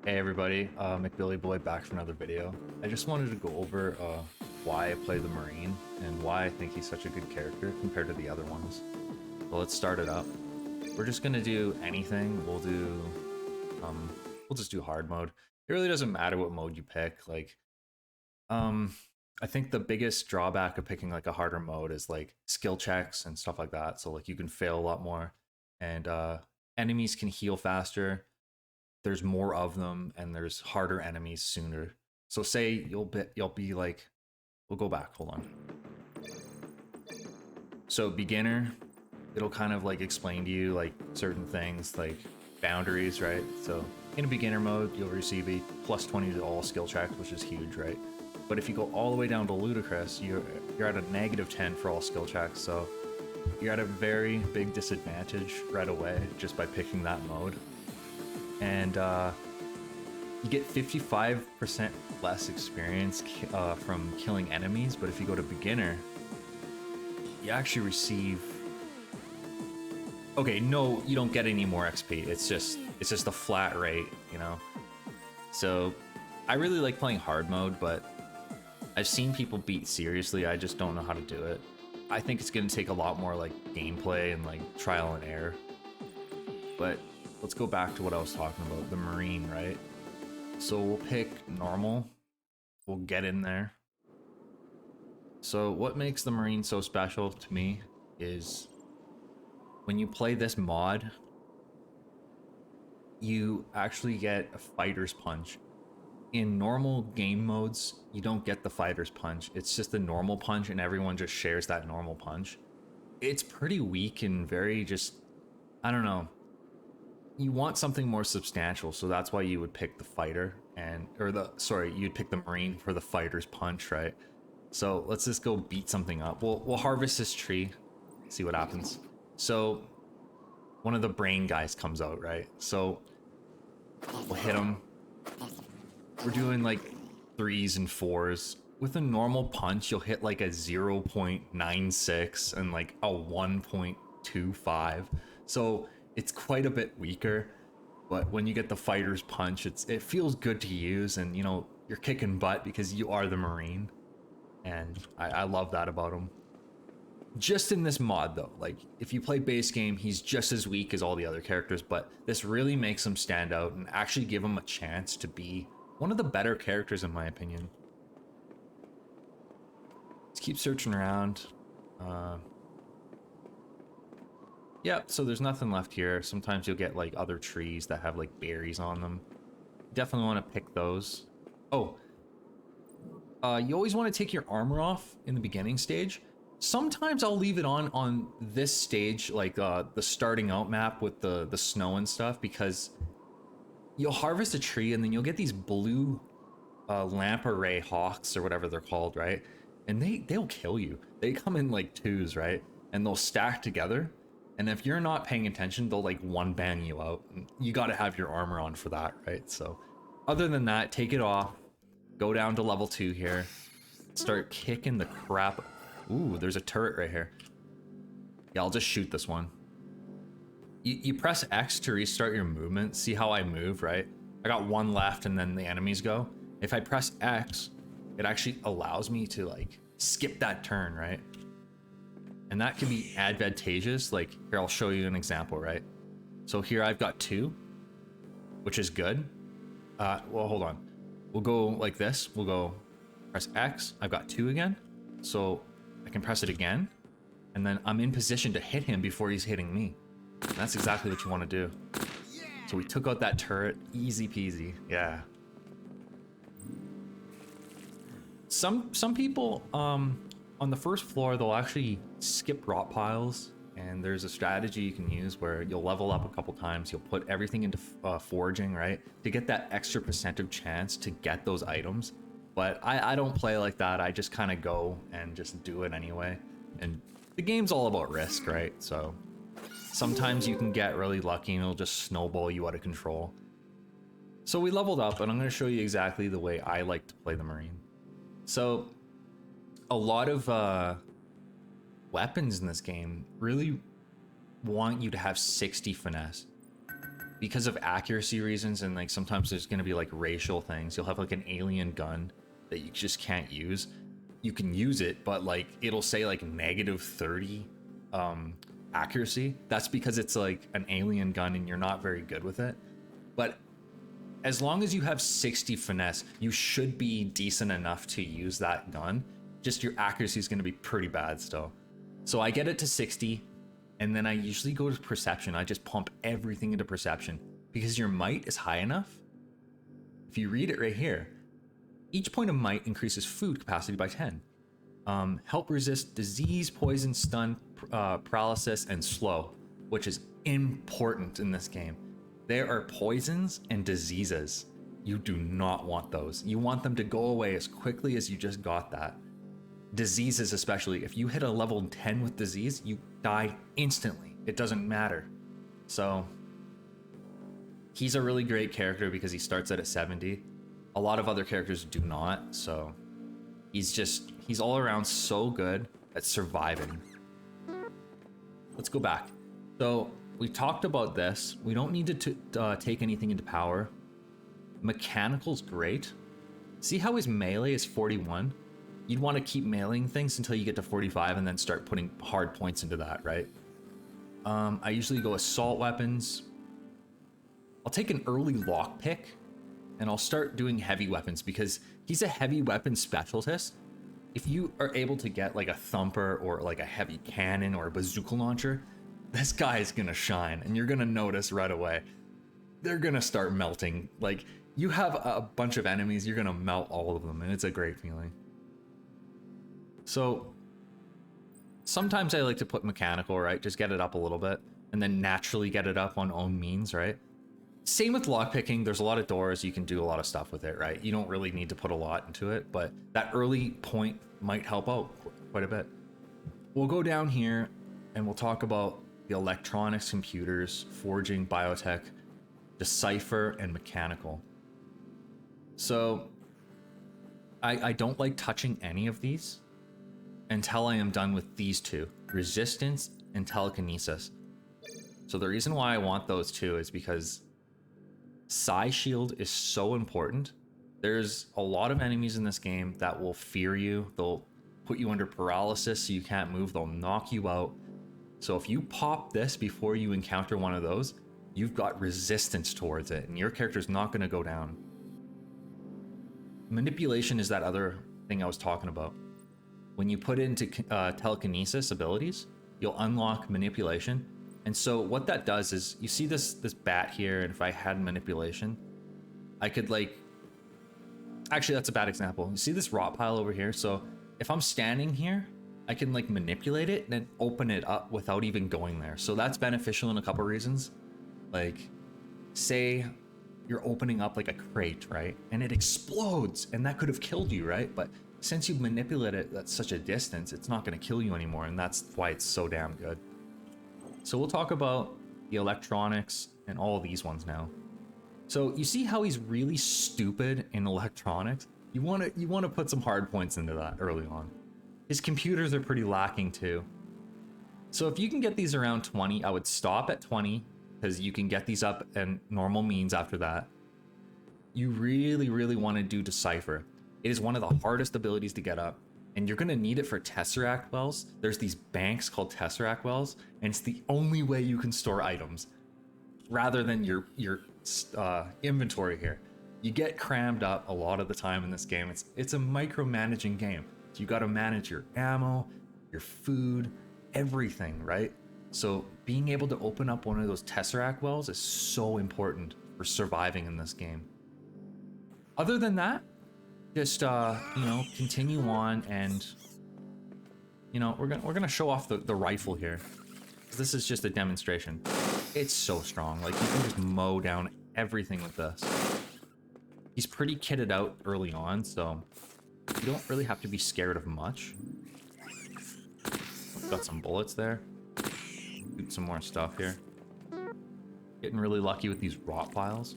Hey everybody, McBilly Boy back for another video. I just wanted to go over why I play the Marine and why I think he's such a good character compared to the other ones. So let's start it up. We're just gonna do anything. We'll just do hard mode. It really doesn't matter what mode you pick. Um, I think the biggest drawback of picking like a harder mode is like skill checks and stuff like that. So like you can fail a lot more, and enemies can heal faster. There's more of them, and there's harder enemies sooner. So say you'll be like, we'll go back. Hold on. So beginner, it'll kind of like explain to you like certain things like boundaries, right? So in a beginner mode, you'll receive a plus 20 to all skill checks, which is huge, right? But if you go all the way down to ludicrous, you're at a negative 10 for all skill checks. So you're at a very big disadvantage right away just by picking that mode. And you get 55% less experience from killing enemies, but if you go to beginner, you actually receive... Okay, no, you don't get any more XP. It's just a flat rate, you know? So I really like playing hard mode, but I've seen people beat seriously. I just don't know how to do it. I think it's gonna take a lot more like gameplay and like trial and error. But let's go back to what I was talking about, the Marine, right? So we'll pick normal. We'll get in there. So what makes the Marine so special to me is when you play this mod, you actually get a fighter's punch. In normal game modes, you don't get the fighter's punch. It's just a normal punch and everyone just shares that normal punch. It's pretty weak and very just, I don't know. You want something more substantial, so that's why you would pick the fighter you'd pick the Marine for the fighter's punch, right? So let's just go beat something up. We'll harvest this tree, see what happens. So one of the brain guys comes out, right? So we'll hit him. We're doing like 3s and 4s. With a normal punch, you'll hit like a 0.96 and like a 1.25. So it's quite a bit weaker, but when you get the fighter's punch, it feels good to use, and you know you're kicking butt because you are the Marine, and I love that about him. Just in this mod though, like if you play base game, he's just as weak as all the other characters, but this really makes him stand out and actually give him a chance to be one of the better characters in my opinion. Let's keep searching around. Yeah, so there's nothing left here. Sometimes you'll get like other trees that have like berries on them. Definitely want to pick those. Oh, you always want to take your armor off in the beginning stage. Sometimes I'll leave it on this stage, like the starting out map with the snow and stuff, because you'll harvest a tree and then you'll get these blue lampa ray hawks or whatever they're called, right? And they'll kill you. They come in like twos, right? And they'll stack together. And if you're not paying attention, they'll like one bang you out. You got to have your armor on for that, right? So other than that, take it off, go down to level 2 here, start kicking the crap. Ooh, there's a turret right here. Yeah, I'll just shoot this one. You press X to restart your movement. See how I move, right? I got one left and then the enemies go. If I press X, it actually allows me to like skip that turn, right? And that can be advantageous. Like here, I'll show you an example, right? So here I've got 2, which is good. Well, hold on. We'll go like this. We'll go press X. I've got 2 again. So I can press it again. And then I'm in position to hit him before he's hitting me. And that's exactly what you want to do. So we took out that turret. Easy peasy. Yeah. Some people, on the first floor, they'll actually skip rot piles, and there's a strategy you can use where you'll level up a couple times. You'll put everything into foraging, right, to get that extra percentage chance to get those items. But I don't play like that. I just kind of go and just do it anyway. And the game's all about risk, right? So sometimes you can get really lucky and it'll just snowball you out of control. So we leveled up, and I'm going to show you exactly the way I like to play the Marine. So a lot of weapons in this game really want you to have 60 finesse. because of accuracy reasons, and like sometimes there's going to be like racial things. You'll have like an alien gun that you just can't use. You can use it, but like it'll say like -30 accuracy. That's because it's like an alien gun and you're not very good with it. But as long as you have 60 finesse, you should be decent enough to use that gun. Just your accuracy is going to be pretty bad still. So I get it to 60, and then I usually go to perception. I just pump everything into perception because your might is high enough. If you read it right here, each point of might increases food capacity by 10. Help resist disease, poison, stun, paralysis, and slow, which is important in this game. There are poisons and diseases. You do not want those. You want them to go away as quickly as you just got that. Diseases especially. If you hit a level 10 with disease, you die instantly. It doesn't matter. So he's a really great character because he starts at a 70. A lot of other characters do not, so he's all around so good at surviving. Let's go back. So we talked about this. We don't need to take anything into power. Mechanical's great. See how his melee is 41? You'd want to keep meleeing things until you get to 45 and then start putting hard points into that, right? I usually go assault weapons. I'll take an early lockpick and I'll start doing heavy weapons because he's a heavy weapon specialist. If you are able to get like a thumper or like a heavy cannon or a bazooka launcher, this guy is gonna shine and you're gonna notice right away. They're gonna start melting. Like, you have a bunch of enemies, you're gonna melt all of them, and it's a great feeling. So sometimes I like to put mechanical, right? Just get it up a little bit and then naturally get it up on own means, right? Same with lockpicking. There's a lot of doors. You can do a lot of stuff with it, right? You don't really need to put a lot into it, but that early point might help out quite a bit. We'll go down here and we'll talk about the electronics, computers, forging, biotech, decipher, and mechanical. So I don't like touching any of these until I am done with these two, resistance and telekinesis. So the reason why I want those two is because Psi Shield is so important. There's a lot of enemies in this game that will fear you. They'll put you under paralysis so you can't move. They'll knock you out. So if you pop this before you encounter one of those, you've got resistance towards it and your character's not going to go down. Manipulation is that other thing I was talking about. When you put into telekinesis abilities, you'll unlock manipulation. And so what that does is, you see this bat here, and if I had manipulation, I could like... Actually, that's a bad example. You see this rot pile over here? So if I'm standing here, I can like manipulate it and then open it up without even going there. So that's beneficial in a couple reasons. Like, say you're opening up like a crate, right? And it explodes, and that could have killed you, right? But since you manipulate it at such a distance, it's not going to kill you anymore, and that's why it's so damn good. So we'll talk about the electronics and all these ones now. So you see how he's really stupid in electronics? You want to put some hard points into that early on. His computers are pretty lacking too. So if you can get these around 20, I would stop at 20 because you can get these up and normal means after that. You really, really want to do Decipher. It is one of the hardest abilities to get up, and you're going to need it for Tesseract Wells. There's these banks called Tesseract Wells, and it's the only way you can store items rather than your inventory here. You get crammed up a lot of the time in this game. It's a micromanaging game. So you got to manage your ammo, your food, everything, right? So being able to open up one of those Tesseract Wells is so important for surviving in this game. Other than that, just continue on, and we're gonna show off the rifle here. This is just a demonstration. It's so strong. Like, you can just mow down everything with this. He's pretty kitted out early on, so you don't really have to be scared of much. Got some bullets there. Shoot some more stuff here. Getting really lucky with these rot piles.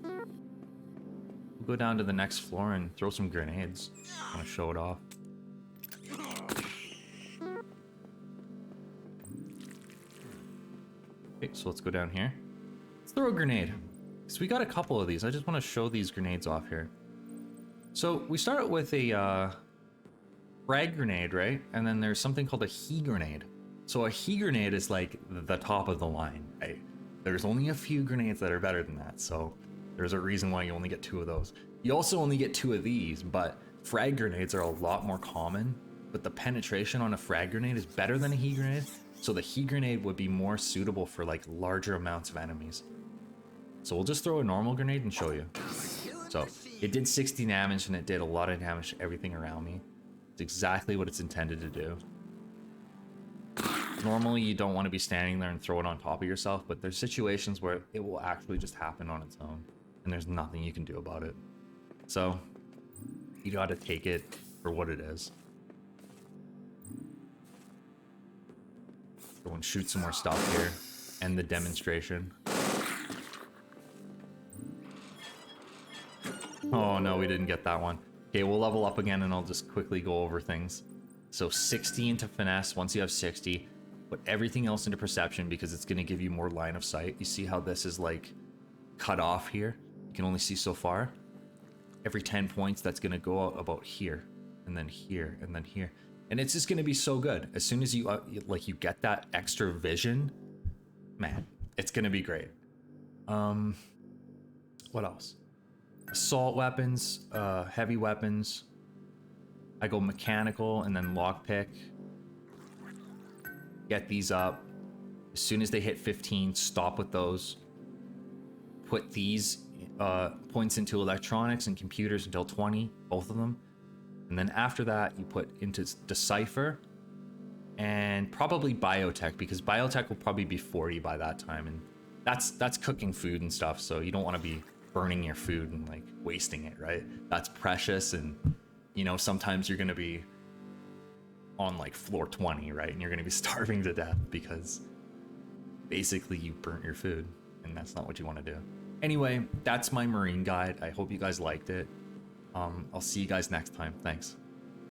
We'll go down to the next floor and throw some grenades. I want to show it off. Okay, so let's go down here. throw a grenade. So we got a couple of these. I just want to show these grenades off here. So we start with a frag grenade, right? And then there's something called a HE grenade. So a HE grenade is like the top of the line, right? There's only a few grenades that are better than that. So there's a reason why you only get 2 of those. You also only get 2 of these, but frag grenades are a lot more common. But the penetration on a frag grenade is better than a HE grenade. So the HE grenade would be more suitable for like larger amounts of enemies. So we'll just throw a normal grenade and show you. So it did 60 damage and it did a lot of damage to everything around me. It's exactly what it's intended to do. Normally you don't want to be standing there and throw it on top of yourself, but there's situations where it will actually just happen on its own and there's nothing you can do about it. So you gotta take it for what it is. Go and shoot some more stuff here. End the demonstration. Oh no, we didn't get that one. Okay, we'll level up again and I'll just quickly go over things. So 60 into finesse. Once you have 60, put everything else into perception because it's going to give you more line of sight. You see how this is like cut off here? You can only see so far. Every 10 points, that's going to go out about here, and then here, and then here. And it's just going to be so good. As soon as you you get that extra vision, man, it's going to be great. What else? Assault weapons, heavy weapons. I go mechanical and then lockpick. Get these up. As soon as they hit 15, stop with those. Put these points into electronics and computers until 20, both of them. And then after that, you put into Decipher and probably Biotech, because Biotech will probably be 40 by that time. And that's cooking food and stuff, so you don't want to be burning your food and like wasting it, right? That's precious, and you know, sometimes you're going to be on like floor 20, right? And you're going to be starving to death because basically you burnt your food, and that's not what you want to do. Anyway, that's my Marine guide. I hope you guys liked it. I'll see you guys next time. Thanks.